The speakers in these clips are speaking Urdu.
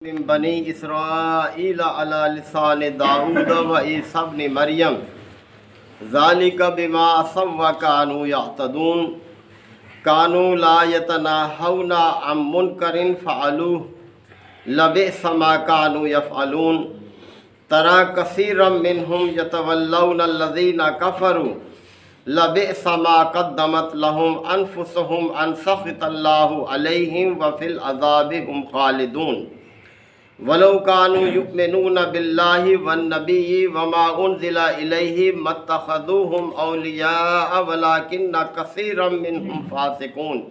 من بنی اسرائیل علی لسان داؤد و عیسی ابن مریم ذالک بما عصوا وکانوا یعتدون کانوا لا یتناہون عن منکر فعلوہ لبئس ما کانوا یفعلون تری کثیرا منہم یتولون الذین کفروا لبئس ما قدمت لهم انفسهم ان سخط اللہ علیہم وفی العذاب هم خالدون ولو كانوا يؤمنون بالله والنبي وما انزل اليهم ما اتخذوهم اولياء ولكن كثيرا منهم فاسقون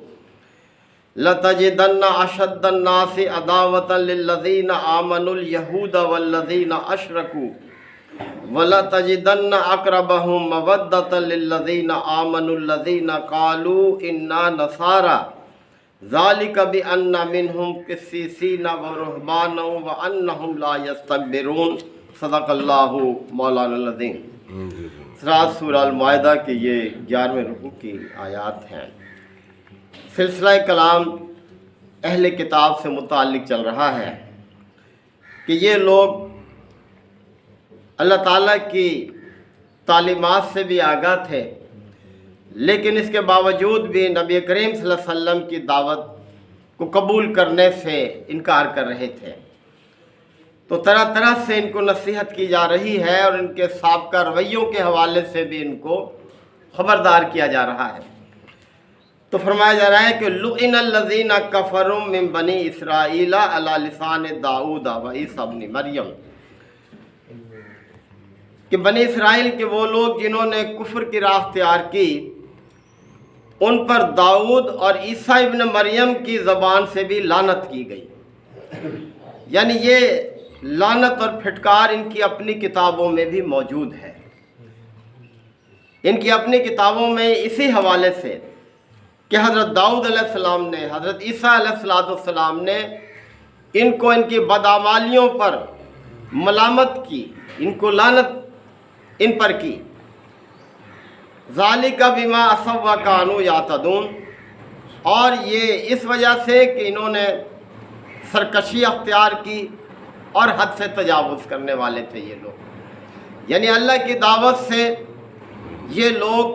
لتجدن اشد الناس عداوة للذين آمنوا اليهود والذين اشركوا وَلَتَجِدَنَّ أَقْرَبَهُمْ مَوَدَّةً لِلَّذِينَ آمَنُوا الَّذِينَ قَالُوا إِنَّا نَصَارَى ذَلِكَ بِأَنَّ مِنْهُمْ قِسِّيسِينَ وَرُهْبَانًا وَأَنَّهُمْ لَا يَسْتَكْبِرُونَ صدق اللہ مولانا العظیم۔ سورہ المائدہ کے یہ 11ویں رکوع کی آیات ہیں۔ سلسلہ کلام اہل کتاب سے متعلق چل رہا ہے کہ یہ لوگ اللہ تعالیٰ کی تعلیمات سے بھی آگاہ تھے، لیکن اس کے باوجود بھی نبی کریم صلی اللہ علیہ وسلم کی دعوت کو قبول کرنے سے انکار کر رہے تھے۔ تو طرح طرح سے ان کو نصیحت کی جا رہی ہے اور ان کے سابقہ رویوں کے حوالے سے بھی ان کو خبردار کیا جا رہا ہے۔ تو فرمایا جا رہا ہے کہ لعن الذین کفروا من بنی اسرائیل علی لسان داؤد و عیسی ابن مریم، کہ بنی اسرائیل کے وہ لوگ جنہوں نے کفر کی راہ اختیار کی، ان پر داؤد اور عیسیٰ ابن مریم کی زبان سے بھی لعنت کی گئی۔ یعنی یہ لعنت اور پھٹکار ان کی اپنی کتابوں میں بھی موجود ہے۔ ان کی اپنی کتابوں میں اسی حوالے سے کہ حضرت داؤد علیہ السلام نے، حضرت عیسیٰ علیہ السلام نے ان کو ان کی بدعمالیوں پر ملامت کی، ان کو لعنت ان پر کی۔ ذالک بما عصوا وکانوا یعتدون، اور یہ اس وجہ سے کہ انہوں نے سرکشی اختیار کی اور حد سے تجاوز کرنے والے تھے یہ لوگ۔ یعنی اللہ کی دعوت سے یہ لوگ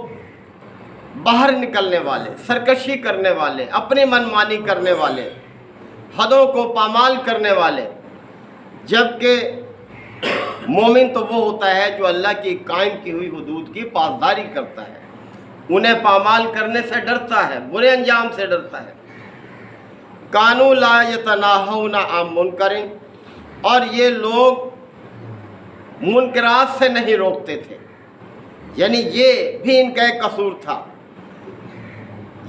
باہر نکلنے والے، سرکشی کرنے والے، اپنی منمانی کرنے والے، حدوں کو پامال کرنے والے، جبکہ مومن تو وہ ہوتا ہے جو اللہ کی قائم کی ہوئی حدود کی پاسداری کرتا ہے، انہیں پامال کرنے سے ڈرتا ہے، برے انجام سے ڈرتا ہے۔ کانوا لا یتناہون عن منکر، اور یہ لوگ منکرات سے نہیں روکتے تھے، یعنی یہ بھی ان کا ایک قصور تھا۔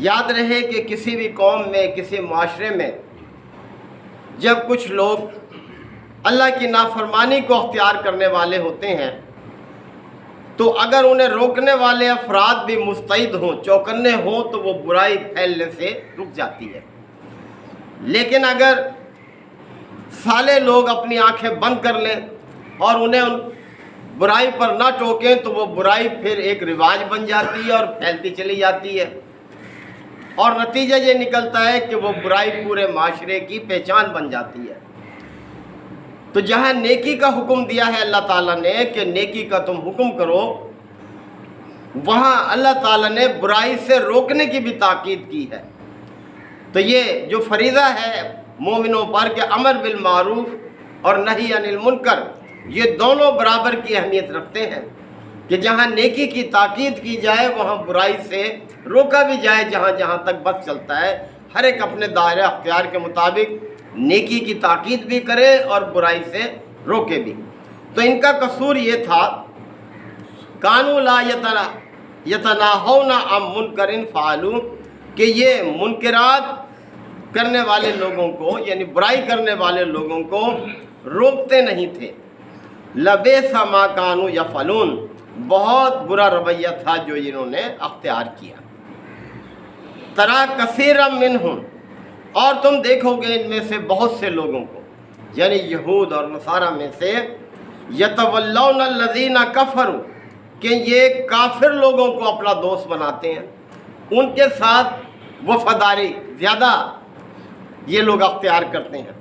یاد رہے کہ کسی بھی قوم میں، کسی معاشرے میں جب کچھ لوگ اللہ کی نافرمانی کو اختیار کرنے والے ہوتے ہیں تو اگر انہیں روکنے والے افراد بھی مستعد ہوں، چوکنے ہوں، تو وہ برائی پھیلنے سے رک جاتی ہے۔ لیکن اگر سالے لوگ اپنی آنکھیں بند کر لیں اور انہیں ان برائی پر نہ ٹوکیں تو وہ برائی پھر ایک رواج بن جاتی ہے اور پھیلتی چلی جاتی ہے، اور نتیجہ یہ نکلتا ہے کہ وہ برائی پورے معاشرے کی پہچان بن جاتی ہے۔ تو جہاں نیکی کا حکم دیا ہے اللہ تعالیٰ نے کہ نیکی کا تم حکم کرو، وہاں اللہ تعالیٰ نے برائی سے روکنے کی بھی تاکید کی ہے۔ تو یہ جو فریضہ ہے مومنوں پر کہ امر بالمعروف اور نہی عن المنکر، یہ دونوں برابر کی اہمیت رکھتے ہیں کہ جہاں نیکی کی تاکید کی جائے وہاں برائی سے روکا بھی جائے، جہاں جہاں تک بس چلتا ہے ہر ایک اپنے دائرہ اختیار کے مطابق نیکی کی تاکید بھی کرے اور برائی سے روکے بھی۔ تو ان کا قصور یہ تھا، کانوا لا یتناہون عن منکر فعلوہ، کہ یہ منکرات کرنے والے لوگوں کو، یعنی برائی کرنے والے لوگوں کو روکتے نہیں تھے۔ لبئس ما کانوا یفعلون، بہت برا رویہ تھا جو انہوں نے اختیار کیا۔ تری کثیرا منہم، اور تم دیکھو گے ان میں سے بہت سے لوگوں کو، یعنی یہود اور نصارہ میں سے، یتولون الذین کفروا، کہ یہ کافر لوگوں کو اپنا دوست بناتے ہیں، ان کے ساتھ وفاداری زیادہ یہ لوگ اختیار کرتے ہیں۔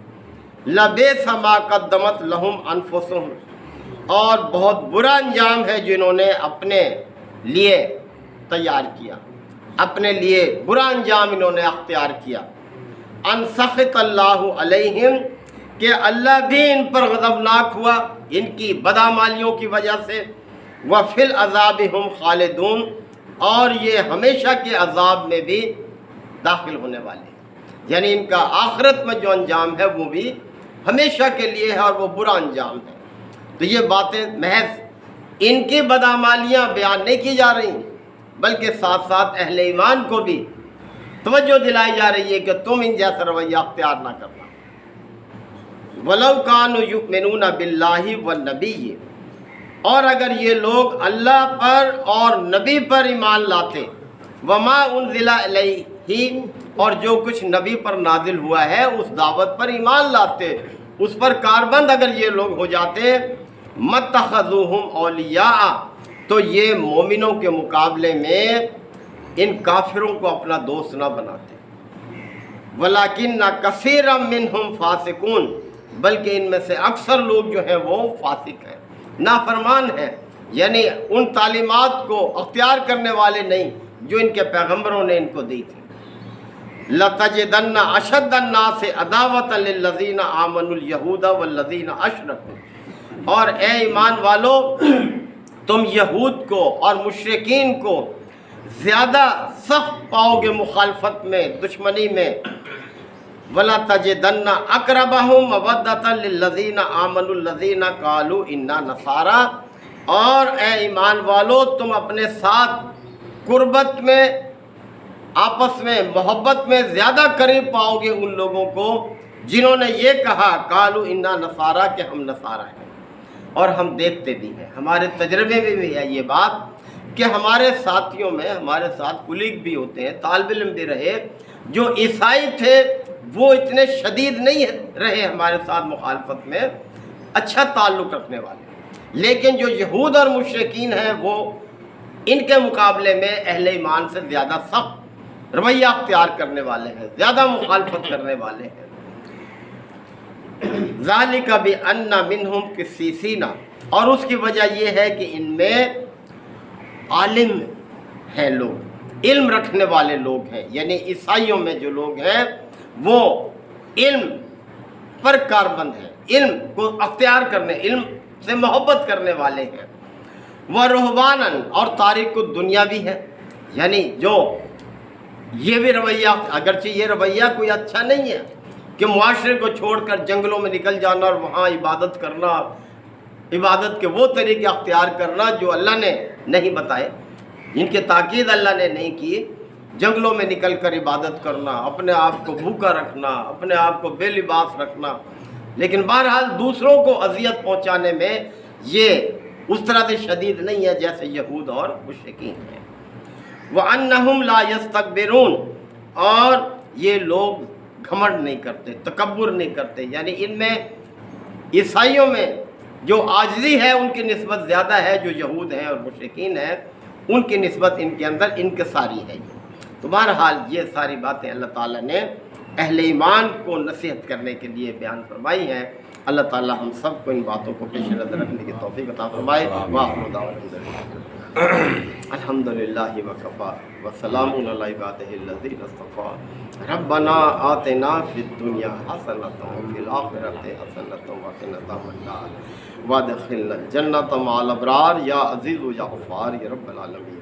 لبئس ما قدمت لہم انفسہم، اور بہت برا انجام ہے جنہوں نے اپنے لیے تیار کیا، اپنے لیے برا انجام انہوں نے اختیار کیا۔ ان سخط اللہ علیہم، کہ اللہ بھی ان پر غضبناک ہوا ان کی بدعمالیوں کی وجہ سے۔ وفی العذاب ہم خالدون، اور یہ ہمیشہ کے عذاب میں بھی داخل ہونے والے ہیں، یعنی ان کا آخرت میں جو انجام ہے وہ بھی ہمیشہ کے لیے ہے اور وہ برا انجام ہے۔ تو یہ باتیں محض ان کی بدعمالیاں بیان نہیں کی جا رہی، بلکہ ساتھ ساتھ اہل ایمان کو بھی توجہ دلائی جا رہی ہے کہ تم ان جیسا رویہ اختیار نہ کرنا۔ وَلَوْ كَانُوا يُؤْمِنُونَ بِاللَّهِ وَالنَّبِيِّ، اور اگر یہ لوگ اللہ پر اور نبی پر ایمان لاتے، وَمَا أُنزِلَ إِلَيْهِ، اور جو کچھ نبی پر نازل ہوا ہے اس دعوت پر ایمان لاتے، اس پر کاربند اگر یہ لوگ ہو جاتے، مَتَّخَذُوهُمْ أَوْلِيَاءَ، تو یہ مومنوں کے مقابلے میں ان کافروں کو اپنا دوست نہ بناتے۔ وَلَكِنَّ كَثِيرًا مِّنْهُمْ فَاسِقُونَ، بلکہ ان میں سے اکثر لوگ جو ہیں وہ فاسق ہیں، نافرمان ہیں، یعنی ان تعلیمات کو اختیار کرنے والے نہیں جو ان کے پیغمبروں نے ان کو دی تھی۔ لَتَجِدَنَّ أَشَدَّ النَّاسِ عَدَاوَةً لِلَّذِينَ آمَنُوا الْيَهُودَ وَالَّذِينَ أَشْرَكُوا، اور اے ایمان والو تم یہود کو اور مشرکین کو زیادہ سخت پاؤ گے مخالفت میں، دشمنی میں۔ وَلَتَجِدَنَّ أَقْرَبَهُمْ مَوَدَّةً لِلَّذِينَ آمَنُوا الَّذِينَ قَالُوا إِنَّا نَصَارَىٰ، اور اے ایمان والو تم اپنے ساتھ قربت میں، آپس میں محبت میں زیادہ قریب پاؤ گے ان لوگوں کو جنہوں نے یہ کہا قالوا إِنَّا نَصَارَىٰ، کہ ہم نصارہ ہیں۔ اور ہم دیکھتے بھی ہیں، ہمارے تجربے میں بھی ہے یہ بات کہ ہمارے ساتھیوں میں، ہمارے ساتھ کلیگ بھی ہوتے ہیں، طالب علم بھی رہے، جو عیسائی تھے وہ اتنے شدید نہیں رہے ہمارے ساتھ مخالفت میں، اچھا تعلق رکھنے والے، لیکن جو یہود اور مشرکین ہیں وہ ان کے مقابلے میں اہل ایمان سے زیادہ سخت رویہ اختیار کرنے والے ہیں، زیادہ مخالفت کرنے والے ہیں۔ ذَلِكَ بِأَنَّ مِنْهُمْ قِسِّيسِينَ، اور اس کی وجہ یہ ہے کہ ان میں عالم ہیں لوگ، علم رکھنے والے لوگ ہیں، یعنی عیسائیوں میں جو لوگ ہیں وہ علم پر کاربند ہیں، علم کو اختیار کرنے، علم سے محبت کرنے والے ہیں۔ وَرُهْبَانًا، اور تارک الدنیا بھی ہے، یعنی جو یہ بھی رویہ، اگرچہ یہ رویہ کوئی اچھا نہیں ہے کہ معاشرے کو چھوڑ کر جنگلوں میں نکل جانا اور وہاں عبادت کرنا، عبادت کے وہ طریقے اختیار کرنا جو اللہ نے نہیں بتائے، جن کی تاکید اللہ نے نہیں کی، جنگلوں میں نکل کر عبادت کرنا، اپنے آپ کو بھوکا رکھنا، اپنے آپ کو بے لباس رکھنا، لیکن بہرحال دوسروں کو اذیت پہنچانے میں یہ اس طرح سے شدید نہیں ہے جیسے یہود اور مشرکین ہیں۔ وَأَنَّهُمْ لَا يَسْتَكْبِرُونَ، اور یہ لوگ گھمنڈ نہیں کرتے، تکبر نہیں کرتے، یعنی ان میں عیسائیوں میں جو عاجزی ہے ان کی نسبت زیادہ ہے، جو یہود ہیں اور مشرکین ہیں ان کی نسبت ان کے اندر انکساری ہے۔ تو بہرحال یہ ساری باتیں اللہ تعالیٰ نے اہل ایمان کو نصیحت کرنے کے لیے بیان فرمائی ہیں۔ اللہ تعالیٰ ہم سب کو ان باتوں کو پیش نظر رکھنے کی توفیق عطا فرمائے۔ وآخر دعوانا الحمدللہ وکفیٰ وسلام علی عبادہ الذین اصطفیٰ ربنا آتنا فی الدنیا حسنۃ وفی الآخرۃ حسنۃ وقنا عذاب النار وادخلنا الجنۃ مع الابرار یا عزیز یا غفار یا رب العالمین۔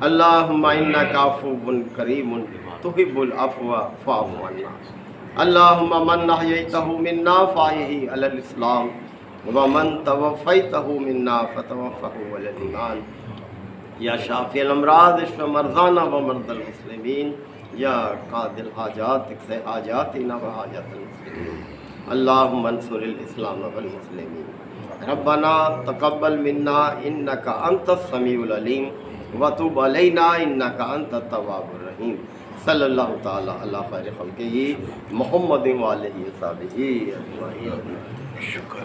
اللہم انک عفو کریم تحب العفو فاعف عنا۔ اللہم من احییتہ منا فاحیہ علی الاسلام ومن توفیتہ منا فتوفہ علی الایمان۔ یا شافی الامراض اشف مرضانا ومرضى المسلمین، یا قاضی الحاجات اقض حاجاتنا وحاجات المسلمین۔ اللہم انصر الاسلام والمسلمین۔ ربنا تقبل منا انک انت السمیع العلیم وتب علینا انک انت التواب الرحیم۔ صلی اللہ تعالی علی خیر خلقہ محمد وآلہ وصحبہ اجمعین۔ شکر۔